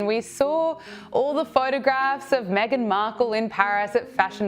we saw all the photographs of Meghan Markle in Paris at Fashion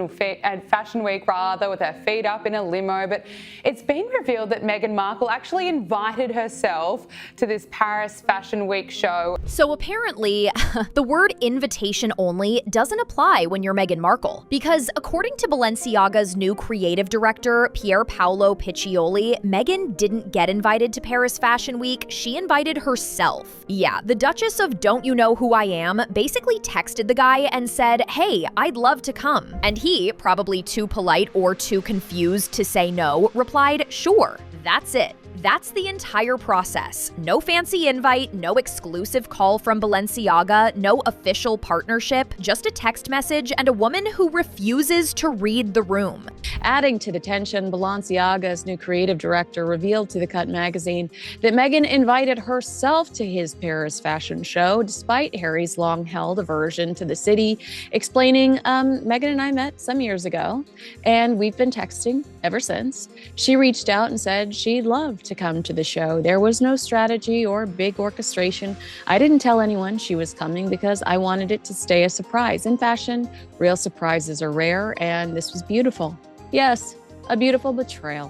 Week with her feet up in a limo. But it's been revealed that Meghan Markle actually invited herself to this Paris Fashion Week show. So apparently, the word invitation only doesn't apply when you're Meghan Markle, because according to Balenciaga's new creative director, Pier Paolo Piccioli, Meghan didn't get invited to Paris Fashion Week, she invited herself. Yeah, the Duchess of Don't You Know Who I Am basically texted the guy and said, "Hey, I'd love to come." And he, probably too polite or too confused to say no, replied, "Sure." That's it. That's the entire process. No fancy invite, no exclusive call from Balenciaga, no official partnership, just a text message and a woman who refuses to read the room. Adding to the tension, Balenciaga's new creative director revealed to The Cut magazine that Meghan invited herself to his Paris fashion show, despite Harry's long-held aversion to the city, explaining, Meghan and I met some years ago, and we've been texting ever since. She reached out and said she'd love to come to the show. There was no strategy or big orchestration. I didn't tell anyone she was coming because I wanted it to stay a surprise. In fashion, real surprises are rare, and this was beautiful. Yes, a beautiful betrayal.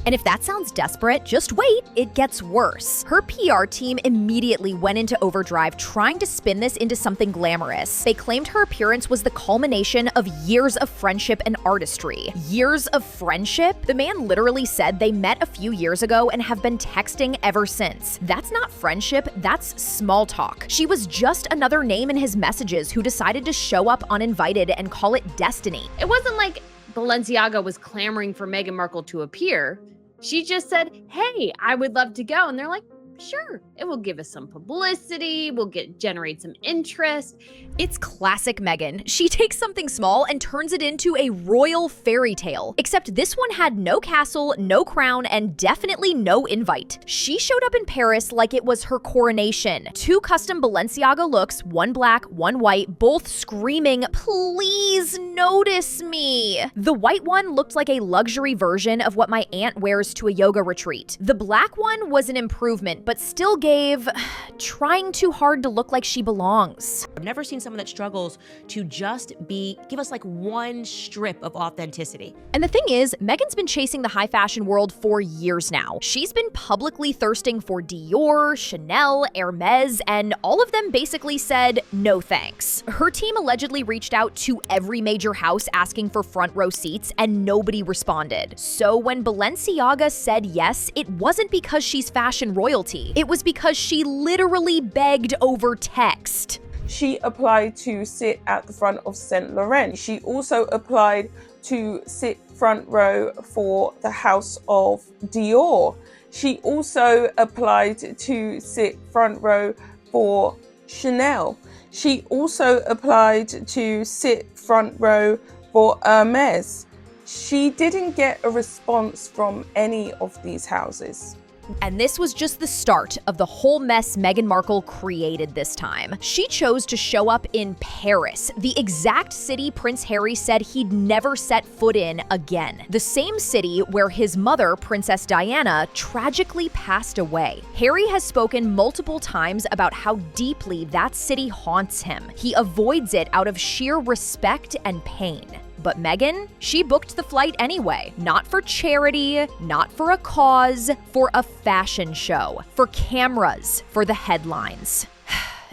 And if that sounds desperate, just wait, it gets worse. Her PR team immediately went into overdrive trying to spin this into something glamorous. They claimed her appearance was the culmination of years of friendship and artistry. Years of friendship? The man literally said they met a few years ago and have been texting ever since. That's not friendship, that's small talk. She was just another name in his messages who decided to show up uninvited and call it destiny. It wasn't like Balenciaga was clamoring for Meghan Markle to appear. She just said, "Hey, I would love to go." And they're like, "Sure, it will give us some publicity, we'll generate some interest." It's classic Meghan. She takes something small and turns it into a royal fairy tale. Except this one had no castle, no crown, and definitely no invite. She showed up in Paris like it was her coronation. 2 custom Balenciaga looks, one black, one white, both screaming, "Please notice me." The white one looked like a luxury version of what my aunt wears to a yoga retreat. The black one was an improvement, but still gave trying too hard to look like she belongs. I've never seen someone that struggles to just give us like one strip of authenticity. And the thing is, Meghan's been chasing the high fashion world for years now. She's been publicly thirsting for Dior, Chanel, Hermes, and all of them basically said no thanks. Her team allegedly reached out to every major house asking for front row seats, and nobody responded. So when Balenciaga said yes, it wasn't because she's fashion royalty. It was because she literally begged over text. She applied to sit at the front of Saint Laurent. She also applied to sit front row for the house of Dior. She also applied to sit front row for Chanel. She also applied to sit front row for Hermes. She didn't get a response from any of these houses. And this was just the start of the whole mess Meghan Markle created this time. She chose to show up in Paris, the exact city Prince Harry said he'd never set foot in again. The same city where his mother, Princess Diana, tragically passed away. Harry has spoken multiple times about how deeply that city haunts him. He avoids it out of sheer respect and pain. But Meghan, she booked the flight anyway. Not for charity, not for a cause, for a fashion show, for cameras, for the headlines.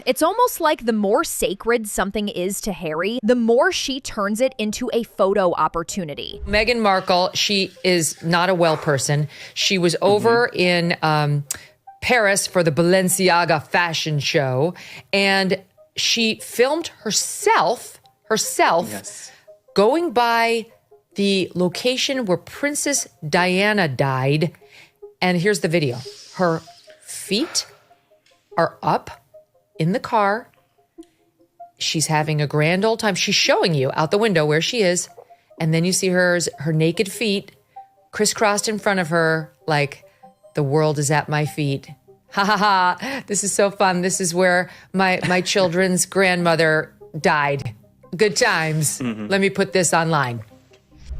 It's almost like the more sacred something is to Harry, the more she turns it into a photo opportunity. Meghan Markle, she is not a well person. She was over in Paris for the Balenciaga fashion show, and she filmed herself yes, going by the location where Princess Diana died. And here's the video. Her feet are up in the car. She's having a grand old time. She's showing you out the window where she is. And then you see her naked feet crisscrossed in front of her, like, the world is at my feet. Ha ha ha. This is so fun. This is where my children's grandmother died. Good times. Let me put this online.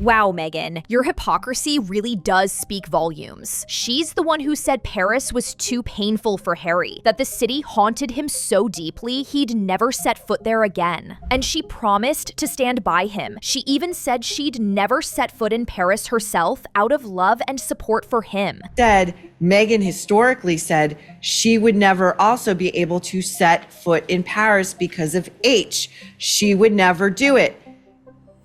Wow, Meghan, your hypocrisy really does speak volumes. She's the one who said Paris was too painful for Harry, that the city haunted him so deeply he'd never set foot there again. And she promised to stand by him. She even said she'd never set foot in Paris herself out of love and support for him. Meghan historically said she would never also be able to set foot in Paris because of H. She would never do it.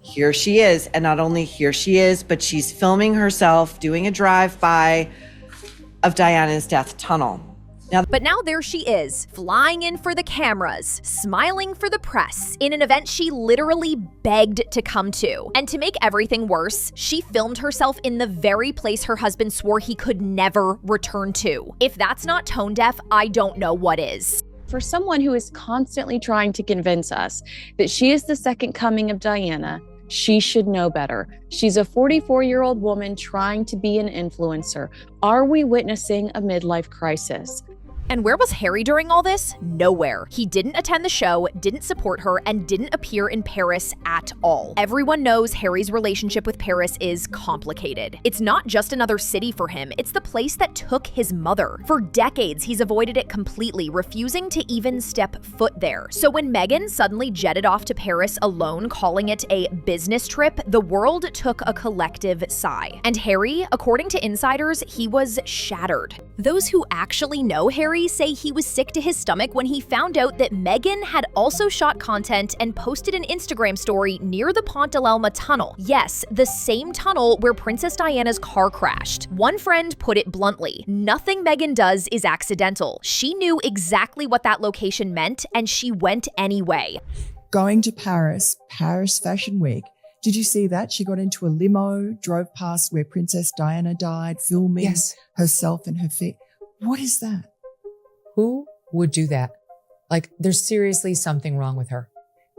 Here she is, and not only here she is, but she's filming herself doing a drive-by of Diana's death tunnel. But now there she is, flying in for the cameras, smiling for the press, in an event she literally begged to come to. And to make everything worse, she filmed herself in the very place her husband swore he could never return to. If that's not tone deaf, I don't know what is. For someone who is constantly trying to convince us that she is the second coming of Diana, she should know better. She's a 44-year-old woman trying to be an influencer. Are we witnessing a midlife crisis? And where was Harry during all this? Nowhere. He didn't attend the show, didn't support her, and didn't appear in Paris at all. Everyone knows Harry's relationship with Paris is complicated. It's not just another city for him, it's the place that took his mother. For decades, he's avoided it completely, refusing to even step foot there. So when Meghan suddenly jetted off to Paris alone, calling it a business trip, the world took a collective sigh. And Harry, according to insiders, he was shattered. Those who actually know Harry say he was sick to his stomach when he found out that Meghan had also shot content and posted an Instagram story near the Pont de l'Alma tunnel. Yes, the same tunnel where Princess Diana's car crashed. One friend put it bluntly, nothing Meghan does is accidental. She knew exactly what that location meant, and she went anyway. Going to Paris Fashion Week. Did you see that? She got into a limo, drove past where Princess Diana died, filming herself and her feet. What is that? Who would do that? Like, there's seriously something wrong with her.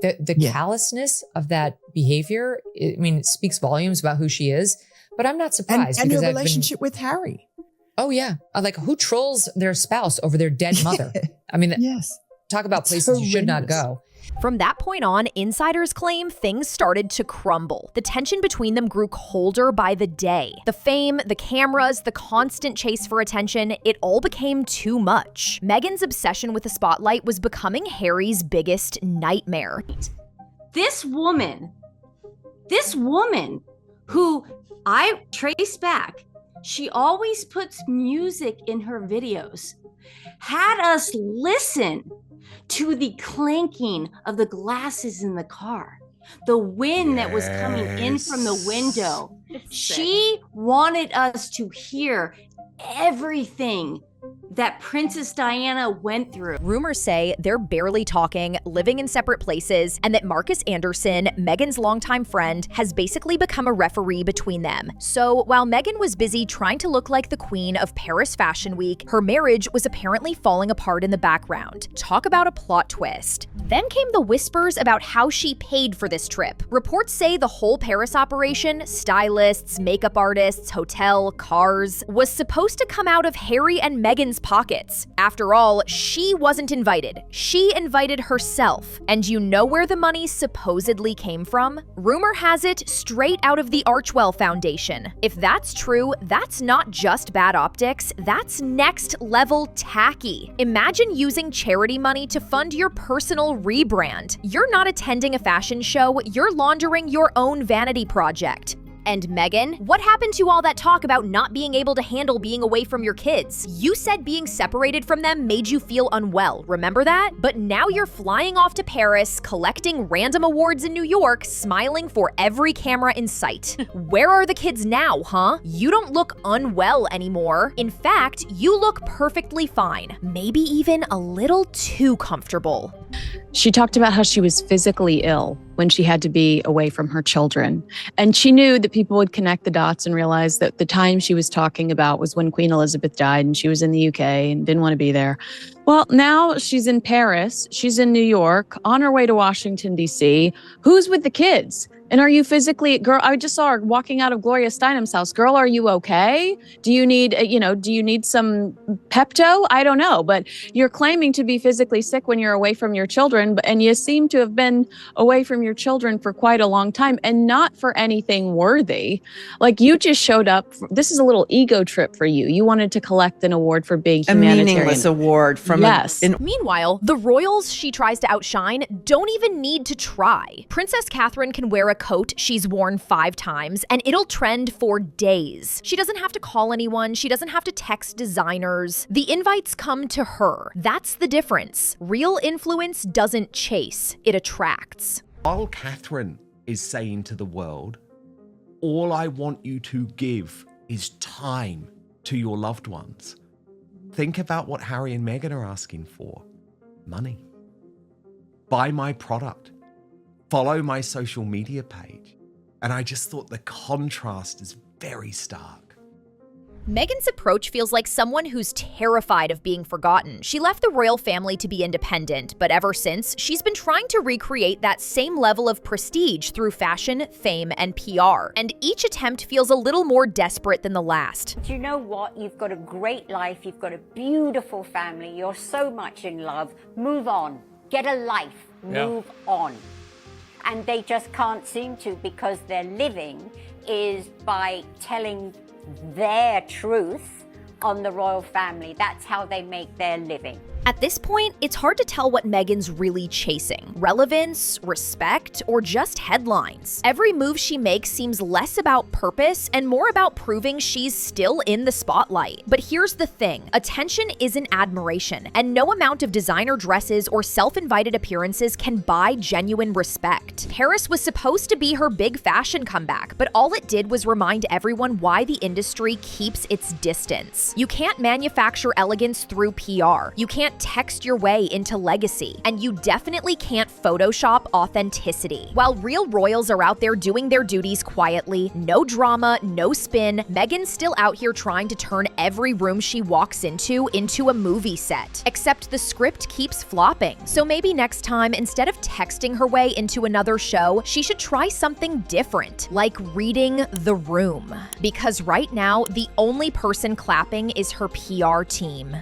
The callousness of that behavior, I mean, it speaks volumes about who she is, but I'm not surprised. And her relationship with Harry. Oh, yeah. Like, who trolls their spouse over their dead mother? I mean, talk about places you should not go. From that point on, insiders claim things started to crumble. The tension between them grew colder by the day. The fame, the cameras, the constant chase for attention, it all became too much. Meghan's obsession with the spotlight was becoming Harry's biggest nightmare. This woman who I trace back, she always puts music in her videos, had us listen to the clanking of the glasses in the car, the wind that was coming in from the window. She wanted us to hear everything that Princess Diana went through. Rumors say they're barely talking, living in separate places, and that Marcus Anderson, Meghan's longtime friend, has basically become a referee between them. So while Meghan was busy trying to look like the queen of Paris Fashion Week, her marriage was apparently falling apart in the background. Talk about a plot twist. Then came the whispers about how she paid for this trip. Reports say the whole Paris operation, stylists, makeup artists, hotel, cars, was supposed to come out of Harry and Meghan's pockets. After all, she wasn't invited. She invited herself. And you know where the money supposedly came from? Rumor has it straight out of the Archwell Foundation. If that's true, that's not just bad optics, that's next level tacky. Imagine using charity money to fund your personal rebrand. You're not attending a fashion show, you're laundering your own vanity project. And Meghan, what happened to all that talk about not being able to handle being away from your kids? You said being separated from them made you feel unwell, remember that? But now you're flying off to Paris, collecting random awards in New York, smiling for every camera in sight. Where are the kids now, huh? You don't look unwell anymore. In fact, you look perfectly fine. Maybe even a little too comfortable. She talked about how she was physically ill when she had to be away from her children. And she knew that people would connect the dots and realize that the time she was talking about was when Queen Elizabeth died and she was in the UK and didn't want to be there. Well, now she's in Paris, she's in New York, on her way to Washington, D.C. Who's with the kids? And are you physically, girl, I just saw her walking out of Gloria Steinem's house. Girl, are you okay? Do you need, do you need some Pepto? I don't know, but you're claiming to be physically sick when you're away from your children, and you seem to have been away from your children for quite a long time and not for anything worthy. Like, you just showed up. This is a little ego trip for you. You wanted to collect an award for being humanitarian. A meaningless award from yes. Meanwhile, the royals she tries to outshine don't even need to try. Princess Catherine can wear a coat she's worn 5 times and it'll trend for days. She doesn't have to call anyone. She doesn't have to text designers. The invites come to her. That's the difference. Real influence doesn't chase, it attracts. While Catherine is saying to the world, all I want you to give is time to your loved ones. Think about what Harry and Meghan are asking for. Money. Buy my product. Follow my social media page. And I just thought the contrast is very stark. Meghan's approach feels like someone who's terrified of being forgotten. She left the royal family to be independent, but ever since, she's been trying to recreate that same level of prestige through fashion, fame, and PR. And each attempt feels a little more desperate than the last. Do you know what? You've got a great life. You've got a beautiful family. You're so much in love. Move on. Get a life. Move on. And they just can't seem to, because their living is by telling their truth on the royal family. That's how they make their living. At this point, it's hard to tell what Meghan's really chasing. Relevance, respect, or just headlines. Every move she makes seems less about purpose and more about proving she's still in the spotlight. But here's the thing, attention isn't admiration, and no amount of designer dresses or self-invited appearances can buy genuine respect. Paris was supposed to be her big fashion comeback, but all it did was remind everyone why the industry keeps its distance. You can't manufacture elegance through PR. You can't text your way into legacy, and you definitely can't Photoshop authenticity. While real royals are out there doing their duties quietly, no drama, no spin, Meghan's still out here trying to turn every room she walks into a movie set. Except the script keeps flopping. So maybe next time, instead of texting her way into another show, she should try something different, like reading the room. Because right now, the only person clapping is her PR team.